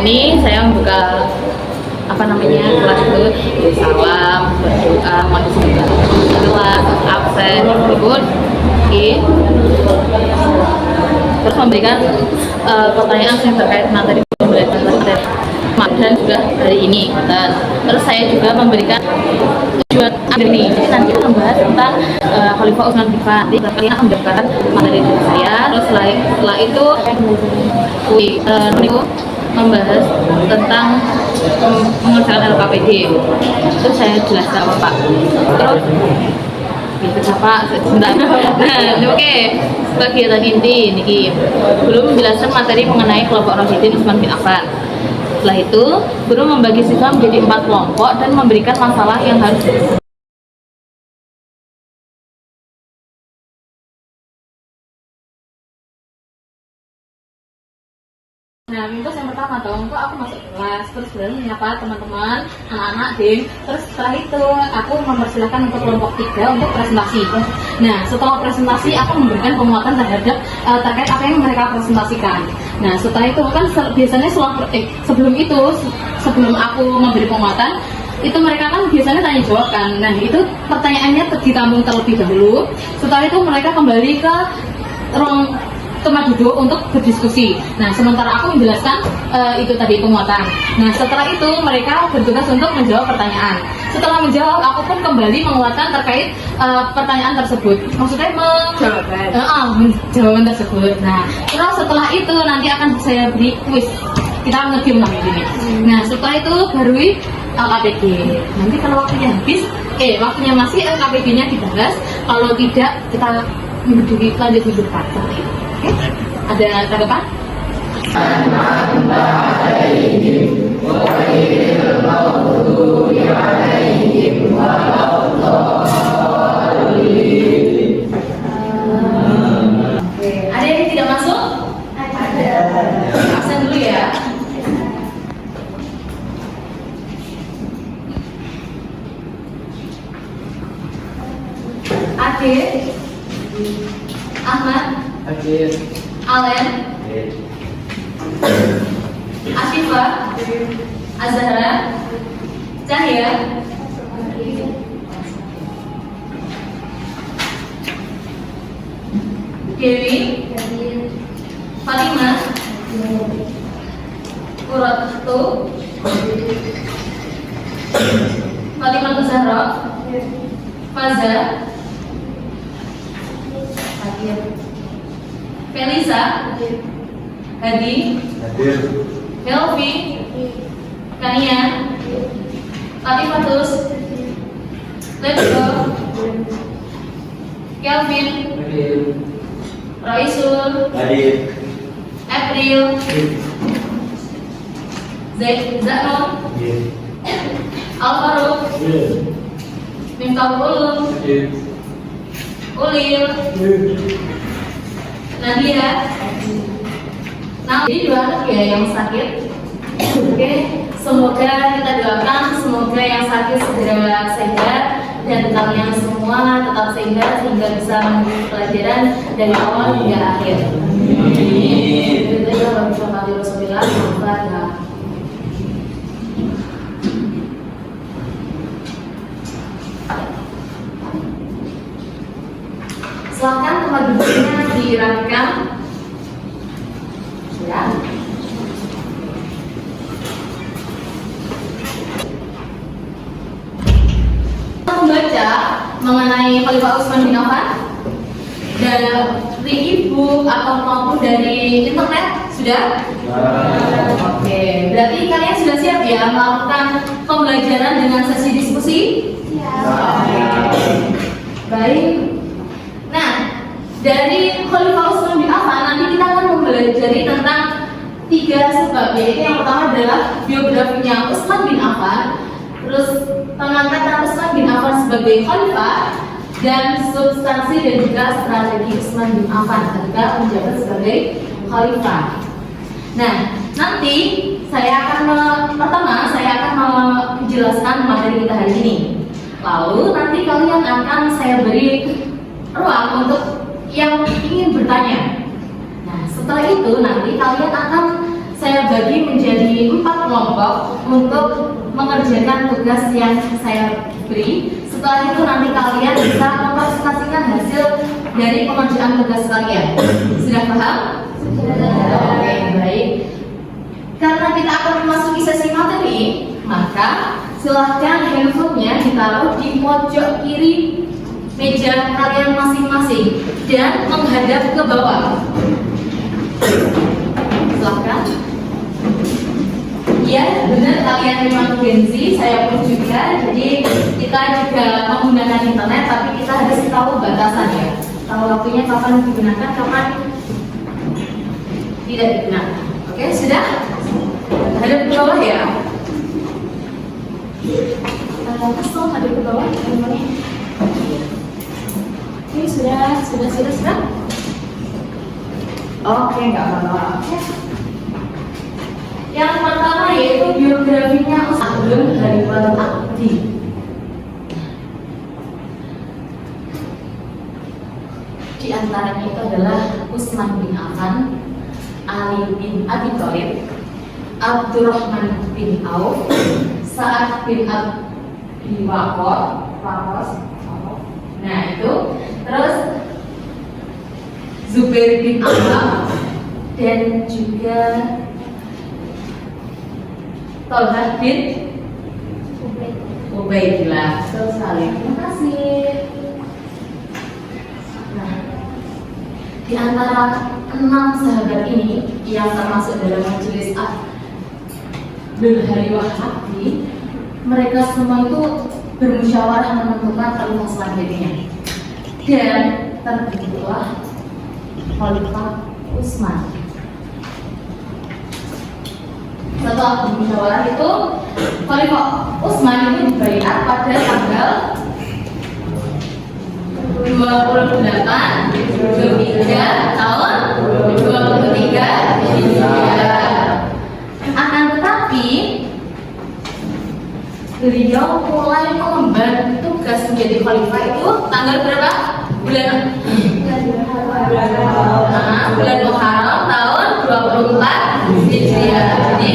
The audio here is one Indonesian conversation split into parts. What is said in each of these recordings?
ini saya membuka kelas itu salam, berdoa, mandi kelas, absen, berikut, terus memberikan pertanyaan yang terkait materi pembelajaran dan juga hari ini. Dan terus saya juga memberikan tujuan akhir ini. Jadi nanti kita membahas tentang Khalifah Utsman bin Affan. Jadi kalian akan mendapatkan materi dari saya. Terus setelah itu membahas tentang mengerjakan LKPD. Terus saya jelaskan Pak. Terus Pak, sebentar. Nah, oke. Kegiatan inti niki belum menjelaskan materi mengenai kelompok Rasyidin Utsman bin Affan. Setelah itu, guru membagi siswa menjadi 4 kelompok dan memberikan masalah yang harus Nah, minggu yang pertama dong, kok aku masuk kelas, terus menyapa teman-teman, anak-anak, terus setelah itu aku mempersilahkan untuk kelompok 3 untuk presentasi. Nah, setelah presentasi aku memberikan penguatan terhadap terkait apa yang mereka presentasikan. Nah, setelah itu kan biasanya sebelum aku memberi penguatan, itu mereka kan biasanya tanya jawab kan. Nah, itu pertanyaannya ditampung terlebih dahulu. Setelah itu mereka kembali ke ruang tempat duduk untuk berdiskusi. Nah, sementara aku menjelaskan itu tadi penguatan. Nah, setelah itu mereka bertugas untuk menjawab pertanyaan. Setelah menjawab, aku pun kembali menguatkan terkait pertanyaan tersebut. Maksudnya jawaban tersebut. Nah, terus setelah itu nanti akan saya beri quiz. Kita nge-game lagi ini. Nah, setelah itu baru LKPD. Nanti kalau waktunya habis, waktunya masih LKPD-nya dibahas. Kalau tidak, kita lanjut minggu depan. Oke? Ada tanggapan? Ada yang tidak masuk? Ada. Absen dulu ya. Ade, Ahmad, Alen, Ashifa, Azhara, Cahya, Dewi, Fatimah, Qurratu, Fatimah Zahra, Faza, Felisa, Hadi, Helvi, Kania, Latifatus, Letgo, Kelvin, Raisul, April, Zano, Alvaro, Miftahul Ulum, Ulil, Nadia. Nah, ini 2 anak ya yang sakit. Oke, semoga kita doakan semoga yang sakit segera sehat dan kalian semua tetap sehat sehingga bisa mengikuti pelajaran dari awal hingga akhir. Amin. Silakan tempat duduknya dirapikan. Ya. Membaca mengenai Khalifah Utsman bin Affan dari ibu atau maupun dari internet sudah? Oke, berarti kalian sudah siap ya melakukan pembelajaran dengan sesi diskusi? Siap. Baik. Nah, dari Khalifah Utsman bin Affan nanti kita akan mempelajari tentang 3 sebab, yaitu yang pertama adalah biografinya Utsman bin Affan, terus pengangkatan Utsman bin Affan sebagai khalifah, dan substansi dan juga strategi Utsman bin Affan ketika menjabat sebagai khalifah. Nah, nanti saya akan menjelaskan materi kita hari ini. Lalu nanti kalian akan saya beri ruang untuk yang ingin bertanya. Nah, setelah itu nanti kalian akan saya bagi menjadi 4 kelompok untuk mengerjakan tugas yang saya beri. Setelah itu nanti kalian bisa mempresentasikan hasil dari pengerjaan tugas kalian. Sudah paham? Sudah. Oke, baik. Karena kita akan memasuki sesi materi, maka silahkan handphonenya ditaruh di pojok kiri meja kalian masing-masing dan menghadap ke bawah. Silahkan. Ya, benar, kalian memang Gen Z, saya pun juga. Jadi kita juga menggunakan internet, tapi kita harus tahu batasannya. Tahu waktunya kapan digunakan, kapan tidak digunakan. Oke, sudah? Hadap ke bawah ya. Langsung hadap ke bawah. Oke, sudah. Oke, nggak apa-apa. Yang pertama yaitu biografinya Ageng Hariwal Akdi. Di antaranya itu adalah Utsman bin Affan, Ali bin Abi Thalib, Abdurrahman bin Auf, Sa'ad bin Abi Waqqas. Nah itu, terus Zubair bin Awam dan juga Tolha bin Ubaidillah. Betul sekali. Terima kasih. Nah, di antara 6 sahabat ini yang termasuk dalam majelis Abdul Hariwal Akdi, mereka semua itu bermusyawarah menentukan khalifah selanjutnya. Dan terbentuklah Khalifah Utsman. Setelah bermusyawarah itu, Khalifah Utsman itu dibaiat pada tanggal 28 Zulhijjah tahun 23 Hijriah. Akan tetapi beliau mulai mengemban tugas menjadi khalifah itu tanggal berapa? Bulan Muharram tahun 24 Hijriah. Jadi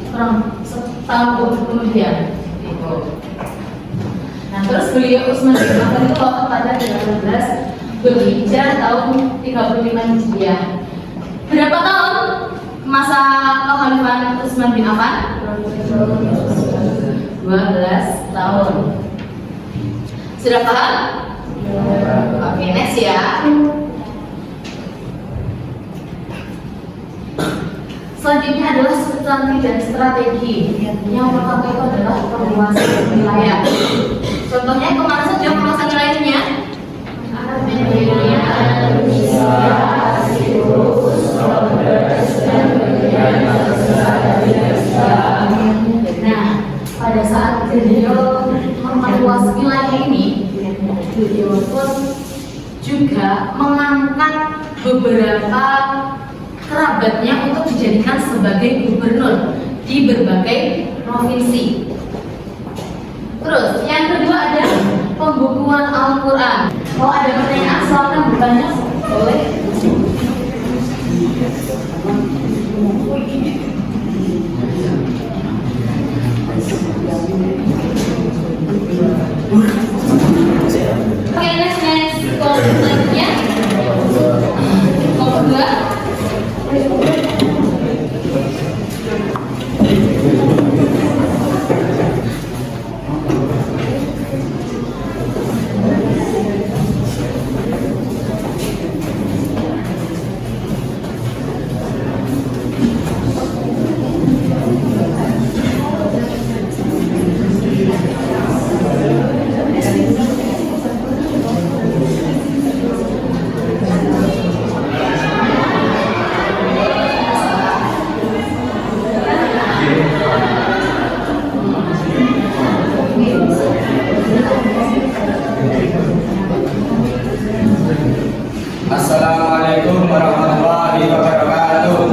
kurang setahun kemudian itu. Nah terus beliau Utsman bin Affan itu wafat pada 18 Zulhijjah tahun 35 Hijriah. Berapa tahun masa kekhalifahan Utsman bin Affan? 12 tahun. Sudah paham? Oke, next ya. Selanjutnya adalah substansi dan strategi. Yang pertama itu adalah perluasan wilayah. Contohnya kemana saja perluasan wilayahnya? Nah, pada saat beliau memperluas wilayah ini, beliau pun juga mengangkat beberapa kerabatnya untuk dijadikan sebagai gubernur di berbagai provinsi. Terus yang kedua ada pembukuan Al-Quran. Kalau ada pertanyaan silakan bertanya. Boleh. Oke, next. Kalau selanjutnya nomor 2. Assalamualaikum warahmatullahi wabarakatuh.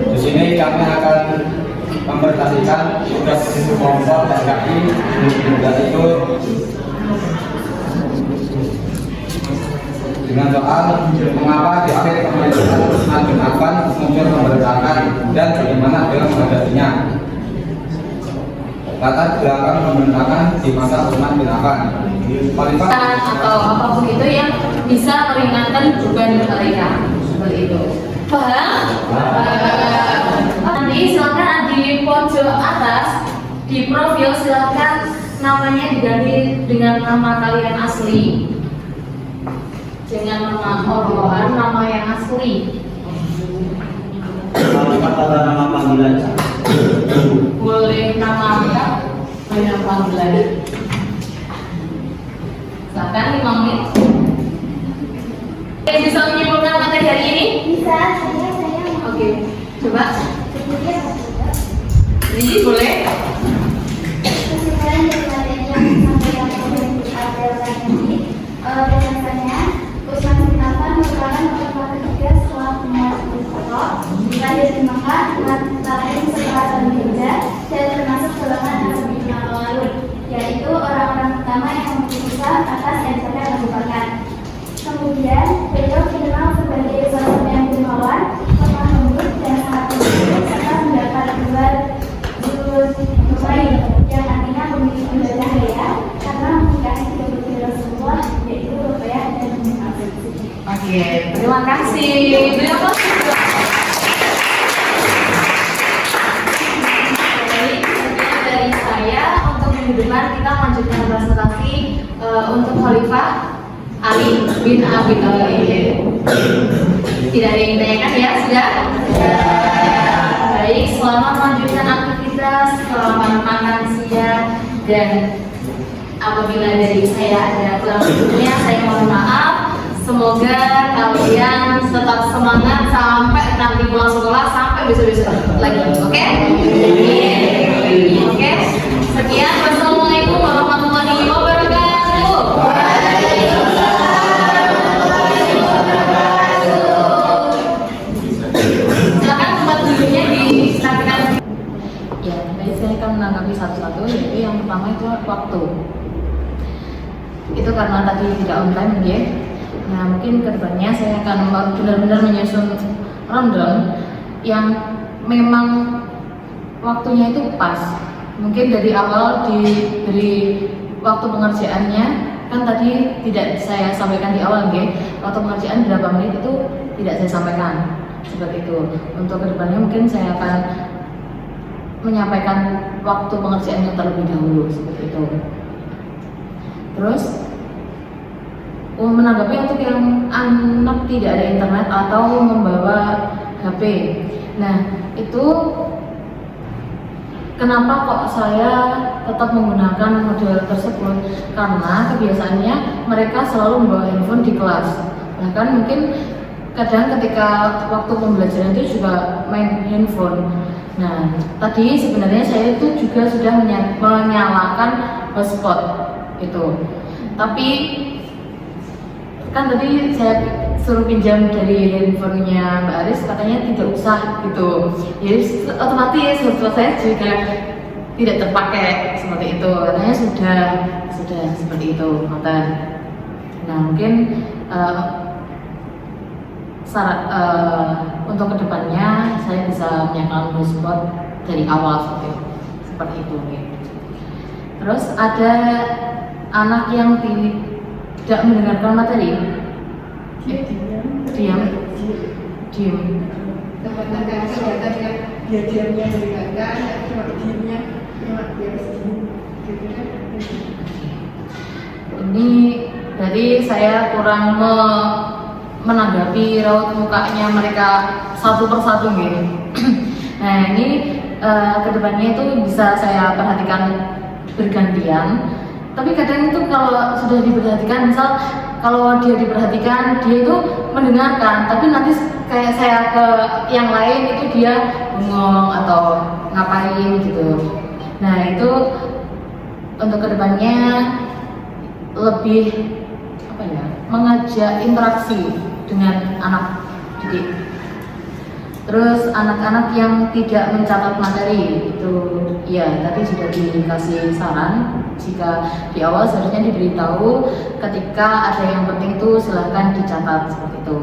Di sini kami akan mempresentasikan tugas kelompok SKI, yaitu dengan soal mengapa di akhir pemerintahan Utsman bin Affan muncul bagaimana dia menghadapinya. Latar belakang pemerintahan di masa Utsman bin Affan. Khalifah atau apapun itu yang bisa meringankan beban mereka, seperti itu. Paham? Nanti silakan di pojok atas di profil silakan namanya diganti dengan nama kalian asli, jangan nama orang-orang, nama yang asli. Khalifah atau nama panggilan? Boleh nama lengkap, boleh nama panggilan. Silakan 5 menit. Bisa menyimpulkan materi hari ini? Bisa, saya Oke, coba. kemudian Jadi boleh. kesimpulan dari materi yang disampaikan oleh adalah ini biasanya Utsman bin Affan merupakan khalifah ketiga setelah Umar bin Khattab. Lahir di Makkah, lahir setelah Bani Hijrah dan termasuk golongan As-Sabiqun al-Awwalun, yaitu orang-orang pertama yang memiliki Islam atas ajaran Abu Bakar. Kemudian beliau dikenal sebagai sosok yang dermawan, lemah lembut dan sangat pendidik serta mendapat gelar Zulul Nusain yang artinya memiliki ibadah raya karena menikahi kedua putri Rasulullah yaitu Ruqayyah dan Ummu Kulsum. Oke, terima kasih. Terima kasih. Baik, sekian dari saya. Untuk minggu depan kita lanjutkan presentasi untuk Khalifah Ali bin Abi Thalib. Tidak ada yang ditanyakan ya, sudah? Baik, selamat melanjutkan aktivitas, selamat makan siang, dan apabila dari saya ada kurang lebihnya saya mohon maaf. Semoga kalian tetap semangat sampai nanti pulang sekolah, sampai besok-besok lagi, oke? Oke, sekian, wassalamualaikum warahmatullahi wabarakatuh. Silakan tempat duduknya disiapkan. Ya, baik, saya akan menanggapi satu-satu. Yaitu yang pertama itu waktu. Itu karena tadi tidak on time, ya. Nah, mungkin kedepannya saya akan benar-benar menyusun rundown yang memang waktunya itu pas. Mungkin dari awal diberi waktu pengerjaannya, kan tadi tidak saya sampaikan di awal, ya. Waktu pengerjaan berapa menit itu tidak saya sampaikan. Seperti itu. Untuk kedepannya mungkin saya akan menyampaikan waktu pengerjaannya terlebih dahulu, seperti itu. Terus menanggapi untuk yang anak tidak ada internet atau membawa HP. Nah, itu kenapa kok saya tetap menggunakan model tersebut? Karena kebiasaannya mereka selalu membawa handphone di kelas. Bahkan mungkin kadang ketika waktu pembelajaran itu juga main handphone. Nah, tadi sebenarnya saya itu juga sudah menyalakan hotspot itu. Tapi kan tadi saya suruh pinjam dari handphonenya Mbak Aris, katanya tidak usah gitu. Jadi otomatis hotspot saya juga tidak terpakai seperti itu. Katanya sudah seperti itu, mata. Nah, mungkin untuk kedepannya saya bisa menyalakan hotspot dari awal seperti itu. Terus ada anak yang tidak mendengarkan materi, diam. Diamnya mendengarkan, cuma diamnya cuma dia segini. Ini jadi saya kurang menanggapi raut mukanya mereka satu persatu gitu. Nah, ini kedepannya itu bisa saya perhatikan bergantian. Tapi kadang itu kalau sudah diperhatikan, misal kalau dia diperhatikan, dia itu mendengarkan, tapi nanti kayak saya ke yang lain itu dia bengong atau ngapain gitu. Nah, itu untuk kedepannya lebih mengajak interaksi dengan anak didik. Terus anak-anak yang tidak mencatat materi itu, ya tadi sudah dikasih saran. Jika di awal seharusnya diberitahu ketika ada yang penting itu silahkan dicatat seperti itu.